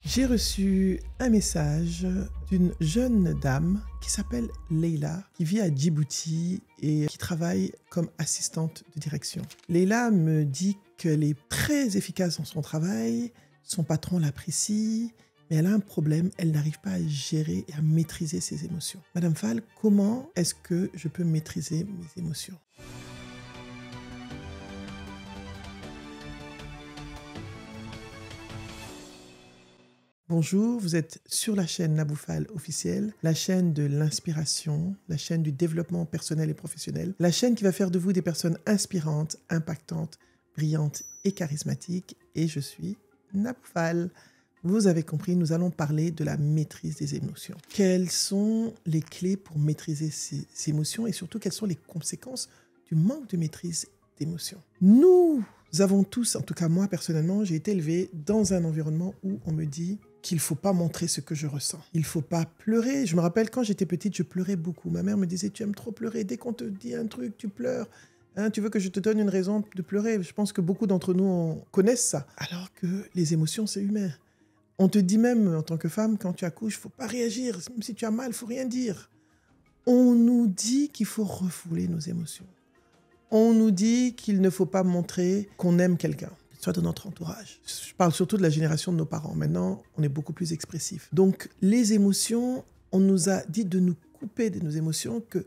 J'ai reçu un message d'une jeune dame qui s'appelle Leila, qui vit à Djibouti et qui travaille comme assistante de direction. Leila me dit qu'elle est très efficace dans son travail, son patron l'apprécie, mais elle a un problème, elle n'arrive pas à gérer et à maîtriser ses émotions. Madame Fall, comment est-ce que je peux maîtriser mes émotions ? Bonjour, vous êtes sur la chaîne Nabou Fall officielle, la chaîne de l'inspiration, la chaîne du développement personnel et professionnel, la chaîne qui va faire de vous des personnes inspirantes, impactantes, brillantes et charismatiques. Et je suis Nabou Fall. Vous avez compris, nous allons parler de la maîtrise des émotions. Quelles sont les clés pour maîtriser ces émotions et surtout quelles sont les conséquences du manque de maîtrise d'émotions? Nous avons tous, en tout cas moi personnellement, j'ai été élevé dans un environnement où on me dit qu'il ne faut pas montrer ce que je ressens. Il ne faut pas pleurer. Je me rappelle quand j'étais petite, je pleurais beaucoup. Ma mère me disait, tu aimes trop pleurer. Dès qu'on te dit un truc, tu pleures. Hein, tu veux que je te donne une raison de pleurer? Je pense que beaucoup d'entre nous connaissent ça. Alors que les émotions, c'est humain. On te dit même, en tant que femme, quand tu accouches, il ne faut pas réagir. Même si tu as mal, il ne faut rien dire. On nous dit qu'il faut refouler nos émotions. On nous dit qu'il ne faut pas montrer qu'on aime quelqu'un, soit de notre entourage. Je parle surtout de la génération de nos parents. Maintenant, on est beaucoup plus expressif. Donc, les émotions, on nous a dit de nous couper de nos émotions, que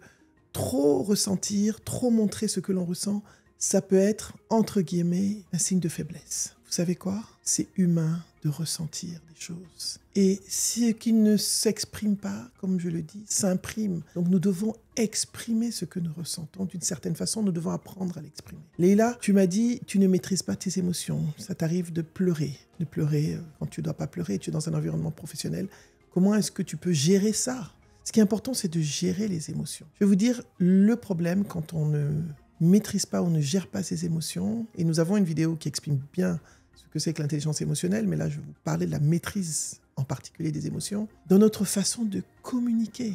trop ressentir, trop montrer ce que l'on ressent, ça peut être, entre guillemets, un signe de faiblesse. Vous savez quoi? C'est humain de ressentir des choses. Et ce qui ne s'exprime pas, comme je le dis, s'imprime. Donc nous devons exprimer ce que nous ressentons. D'une certaine façon, nous devons apprendre à l'exprimer. Leila, tu m'as dit, tu ne maîtrises pas tes émotions. Ça t'arrive de pleurer. De pleurer quand tu ne dois pas pleurer, tu es dans un environnement professionnel. Comment est-ce que tu peux gérer ça? Ce qui est important, c'est de gérer les émotions. Je vais vous dire, le problème quand on ne maîtrise pas ou ne gère pas ses émotions, et nous avons une vidéo qui exprime bien ce que c'est que l'intelligence émotionnelle, mais là je vais vous parler de la maîtrise en particulier des émotions, dans notre façon de communiquer.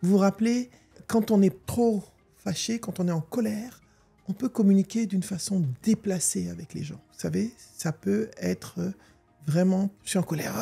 Vous vous rappelez, quand on est trop fâché, quand on est en colère, on peut communiquer d'une façon déplacée avec les gens. Vous savez, ça peut être vraiment, je suis en colère,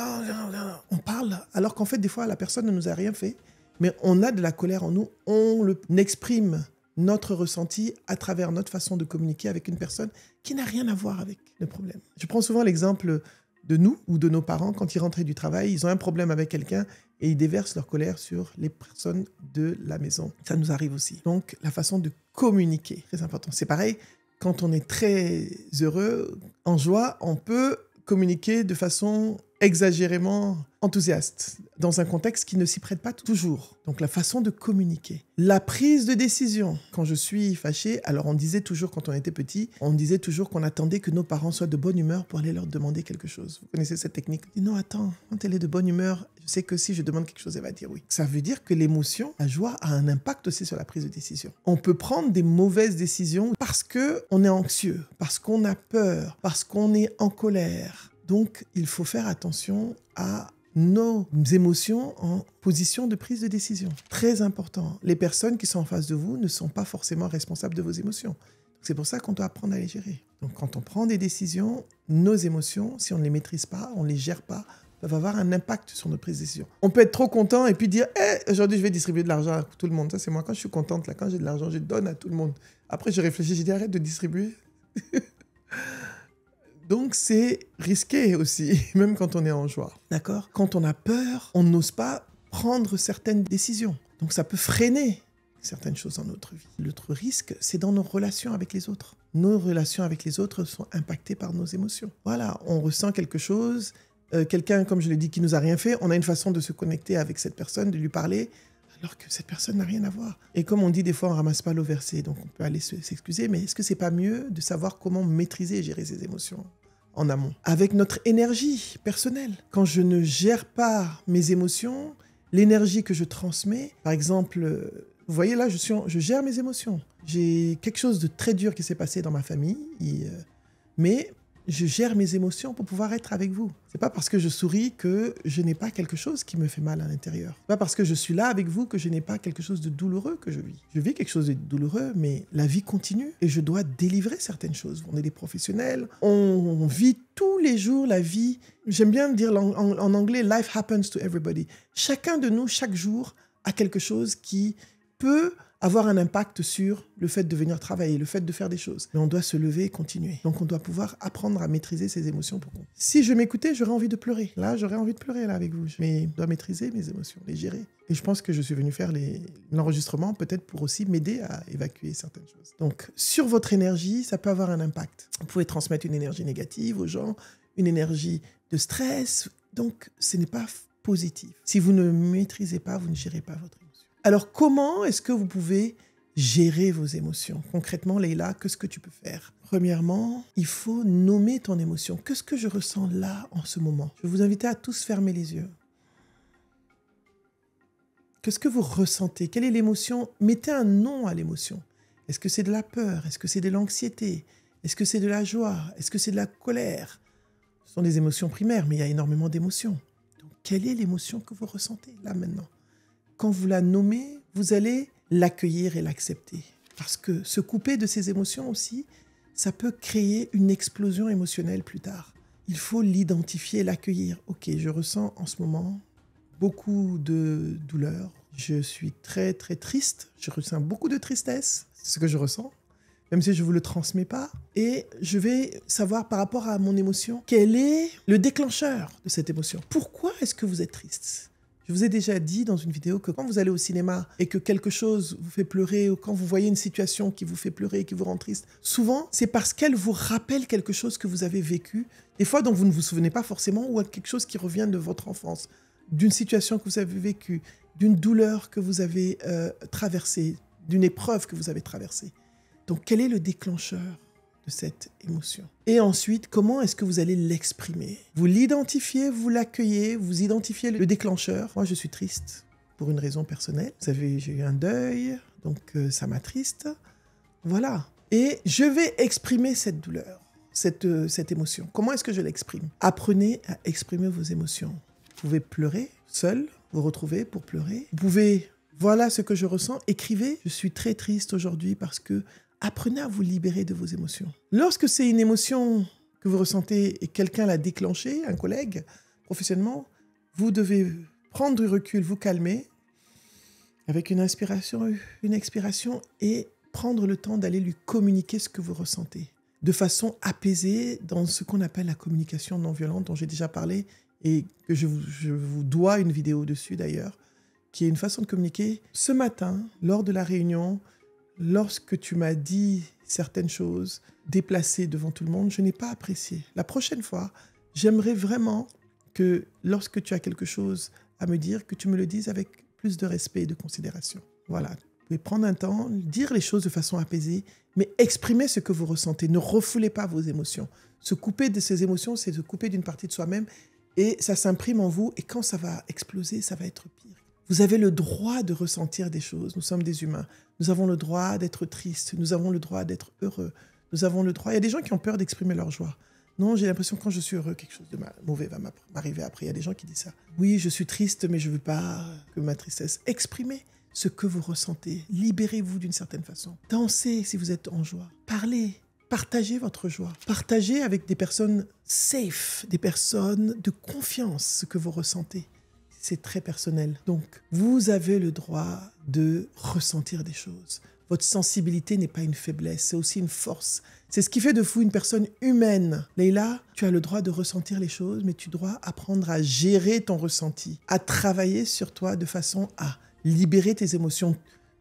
on parle, alors qu'en fait des fois la personne ne nous a rien fait, mais on a de la colère en nous, on exprime notre ressenti à travers notre façon de communiquer avec une personne qui n'a rien à voir avec le problème. Je prends souvent l'exemple de nous ou de nos parents quand ils rentraient du travail, ils ont un problème avec quelqu'un et ils déversent leur colère sur les personnes de la maison. Ça nous arrive aussi. Donc, la façon de communiquer, très important. C'est pareil, quand on est très heureux, en joie, on peut communiquer de façon exagérément enthousiaste, dans un contexte qui ne s'y prête pas toujours. Donc la façon de communiquer. La prise de décision. Quand je suis fâché, alors on disait toujours quand on était petit, on disait toujours qu'on attendait que nos parents soient de bonne humeur pour aller leur demander quelque chose. Vous connaissez cette technique? Non, attends, quand elle est de bonne humeur, je sais que si je demande quelque chose, elle va dire oui. Ça veut dire que l'émotion, la joie, a un impact aussi sur la prise de décision. On peut prendre des mauvaises décisions parce qu'on est anxieux, parce qu'on a peur, parce qu'on est en colère. Donc, il faut faire attention à nos émotions en position de prise de décision. Très important. Les personnes qui sont en face de vous ne sont pas forcément responsables de vos émotions. C'est pour ça qu'on doit apprendre à les gérer. Donc, quand on prend des décisions, nos émotions, si on ne les maîtrise pas, on ne les gère pas, peuvent avoir un impact sur notre prise de décision. On peut être trop content et puis dire « aujourd'hui, je vais distribuer de l'argent à tout le monde. » Ça, c'est moi. Quand je suis contente, là, quand j'ai de l'argent, je donne à tout le monde. Après, je réfléchis, j'ai dit « arrête de distribuer. » Donc, c'est risqué aussi, même quand on est en joie. D'accord? Quand on a peur, on n'ose pas prendre certaines décisions. Donc, ça peut freiner certaines choses dans notre vie. L'autre risque, c'est dans nos relations avec les autres. Nos relations avec les autres sont impactées par nos émotions. Voilà, on ressent quelque chose, quelqu'un, comme je l'ai dit, qui nous a rien fait, on a une façon de se connecter avec cette personne, de lui parler, alors que cette personne n'a rien à voir. Et comme on dit, des fois, on ne ramasse pas l'eau versée, donc on peut aller s'excuser, mais est-ce que c'est pas mieux de savoir comment maîtriser et gérer ses émotions en amont, avec notre énergie personnelle? Quand je ne gère pas mes émotions, l'énergie que je transmets, par exemple, vous voyez là, je gère mes émotions. J'ai quelque chose de très dur qui s'est passé dans ma famille, mais je gère mes émotions pour pouvoir être avec vous. C'est pas parce que je souris que je n'ai pas quelque chose qui me fait mal à l'intérieur. C'est pas parce que je suis là avec vous que je n'ai pas quelque chose de douloureux que je vis. Je vis quelque chose de douloureux, mais la vie continue et je dois délivrer certaines choses. On est des professionnels, on vit tous les jours la vie. J'aime bien dire en anglais, life happens to everybody. Chacun de nous, chaque jour, a quelque chose qui peut avoir un impact sur le fait de venir travailler, le fait de faire des choses. Mais on doit se lever et continuer. Donc, on doit pouvoir apprendre à maîtriser ses émotions. Si je m'écoutais, j'aurais envie de pleurer. Là, j'aurais envie de pleurer là, avec vous. Mais je dois maîtriser mes émotions, les gérer. Et je pense que je suis venu faire l'enregistrement peut-être pour aussi m'aider à évacuer certaines choses. Donc, sur votre énergie, ça peut avoir un impact. Vous pouvez transmettre une énergie négative aux gens, une énergie de stress. Donc, ce n'est pas positif. Si vous ne maîtrisez pas, vous ne gérez pas votre émotion. Alors, comment est-ce que vous pouvez gérer vos émotions? Concrètement, Leïla, qu'est-ce que tu peux faire? Premièrement, il faut nommer ton émotion. Qu'est-ce que je ressens là, en ce moment? Je vais vous inviter à tous fermer les yeux. Qu'est-ce que vous ressentez? Quelle est l'émotion? Mettez un nom à l'émotion. Est-ce que c'est de la peur? Est-ce que c'est de l'anxiété? Est-ce que c'est de la joie? Est-ce que c'est de la colère? Ce sont des émotions primaires, mais il y a énormément d'émotions. Donc, quelle est l'émotion que vous ressentez là, maintenant? Quand vous la nommez, vous allez l'accueillir et l'accepter. Parce que se couper de ses émotions aussi, ça peut créer une explosion émotionnelle plus tard. Il faut l'identifier, l'accueillir. Ok, je ressens en ce moment beaucoup de douleur. Je suis très, très triste. Je ressens beaucoup de tristesse. C'est ce que je ressens, même si je ne vous le transmets pas. Et je vais savoir par rapport à mon émotion, quel est le déclencheur de cette émotion. Pourquoi est-ce que vous êtes triste ? Je vous ai déjà dit dans une vidéo que quand vous allez au cinéma et que quelque chose vous fait pleurer ou quand vous voyez une situation qui vous fait pleurer et qui vous rend triste, souvent, c'est parce qu'elle vous rappelle quelque chose que vous avez vécu, des fois dont vous ne vous souvenez pas forcément, ou quelque chose qui revient de votre enfance, d'une situation que vous avez vécue, d'une douleur que vous avez traversée, d'une épreuve que vous avez traversée. Donc, quel est le déclencheur de cette émotion? Et ensuite, comment est-ce que vous allez l'exprimer? Vous l'identifiez, vous l'accueillez, vous identifiez le déclencheur. Moi, je suis triste pour une raison personnelle. Vous savez, j'ai eu un deuil, donc ça m'attriste. Voilà. Et je vais exprimer cette douleur, cette émotion. Comment est-ce que je l'exprime? Apprenez à exprimer vos émotions. Vous pouvez pleurer seul, vous retrouver pour pleurer. Vous pouvez, voilà ce que je ressens, écrivez. Je suis très triste aujourd'hui parce que... Apprenez à vous libérer de vos émotions. Lorsque c'est une émotion que vous ressentez et quelqu'un l'a déclenchée, un collègue, professionnellement, vous devez prendre du recul, vous calmer avec une inspiration, une expiration et prendre le temps d'aller lui communiquer ce que vous ressentez de façon apaisée dans ce qu'on appelle la communication non violente dont j'ai déjà parlé et que je vous dois une vidéo dessus d'ailleurs, qui est une façon de communiquer. Ce matin, lors de la réunion, lorsque tu m'as dit certaines choses déplacées devant tout le monde, je n'ai pas apprécié. La prochaine fois, j'aimerais vraiment que lorsque tu as quelque chose à me dire, que tu me le dises avec plus de respect et de considération. Voilà, vous pouvez prendre un temps, dire les choses de façon apaisée, mais exprimez ce que vous ressentez. Ne refoulez pas vos émotions. Se couper de ces émotions, c'est se couper d'une partie de soi-même et ça s'imprime en vous et quand ça va exploser, ça va être pire. Vous avez le droit de ressentir des choses. Nous sommes des humains. Nous avons le droit d'être tristes. Nous avons le droit d'être heureux. Nous avons le droit... Il y a des gens qui ont peur d'exprimer leur joie. Non, j'ai l'impression que quand je suis heureux, quelque chose de mauvais va m'arriver après. Il y a des gens qui disent ça. Oui, je suis triste, mais je ne veux pas que ma tristesse... Exprimez ce que vous ressentez. Libérez-vous d'une certaine façon. Dansez si vous êtes en joie. Parlez. Partagez votre joie. Partagez avec des personnes safe, des personnes de confiance ce que vous ressentez. C'est très personnel. Donc, vous avez le droit de ressentir des choses. Votre sensibilité n'est pas une faiblesse, c'est aussi une force. C'est ce qui fait de vous une personne humaine. Leïla, tu as le droit de ressentir les choses, mais tu dois apprendre à gérer ton ressenti, à travailler sur toi de façon à libérer tes émotions.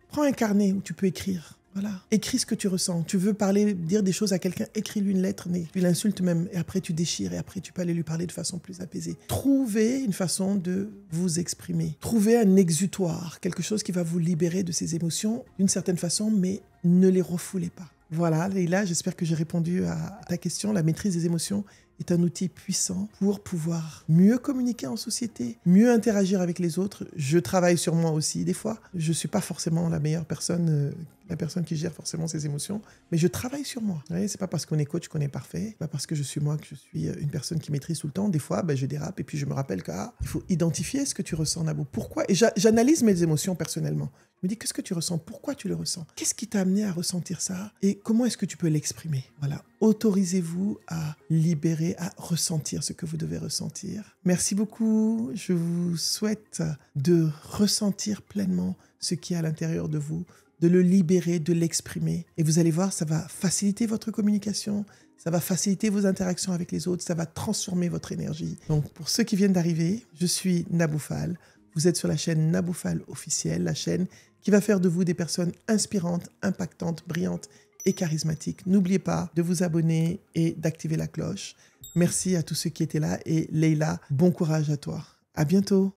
Prends un carnet où tu peux écrire. Voilà. Écris ce que tu ressens. Tu veux parler, dire des choses à quelqu'un, écris-lui une lettre, mais tu l'insultes même, et après tu déchires, et après tu peux aller lui parler de façon plus apaisée. Trouvez une façon de vous exprimer. Trouvez un exutoire, quelque chose qui va vous libérer de ces émotions d'une certaine façon, mais ne les refoulez pas. Voilà, Leïla, j'espère que j'ai répondu à ta question, la maîtrise des émotions est un outil puissant pour pouvoir mieux communiquer en société, mieux interagir avec les autres. Je travaille sur moi aussi des fois. Je ne suis pas forcément la meilleure personne, la personne qui gère forcément ses émotions, mais je travaille sur moi. Ce n'est pas parce qu'on est coach qu'on est parfait, pas parce que je suis moi que je suis une personne qui maîtrise tout le temps. Des fois, je dérape et puis je me rappelle qu'il faut identifier ce que tu ressens, Nabou. Pourquoi? Et j'analyse mes émotions personnellement. Je me dis, qu'est-ce que tu ressens? Pourquoi tu le ressens? Qu'est-ce qui t'a amené à ressentir ça? Et comment est-ce que tu peux l'exprimer? Voilà. Autorisez-vous à libérer, à ressentir ce que vous devez ressentir. Merci beaucoup. Je vous souhaite de ressentir pleinement ce qui est à l'intérieur de vous, de le libérer, de l'exprimer. Et vous allez voir, ça va faciliter votre communication, ça va faciliter vos interactions avec les autres, ça va transformer votre énergie. Donc, pour ceux qui viennent d'arriver, je suis Nabou Fall. Vous êtes sur la chaîne Nabou Fall officielle, la chaîne qui va faire de vous des personnes inspirantes, impactantes, brillantes et charismatiques. N'oubliez pas de vous abonner et d'activer la cloche. Merci à tous ceux qui étaient là et Leïla, bon courage à toi. À bientôt.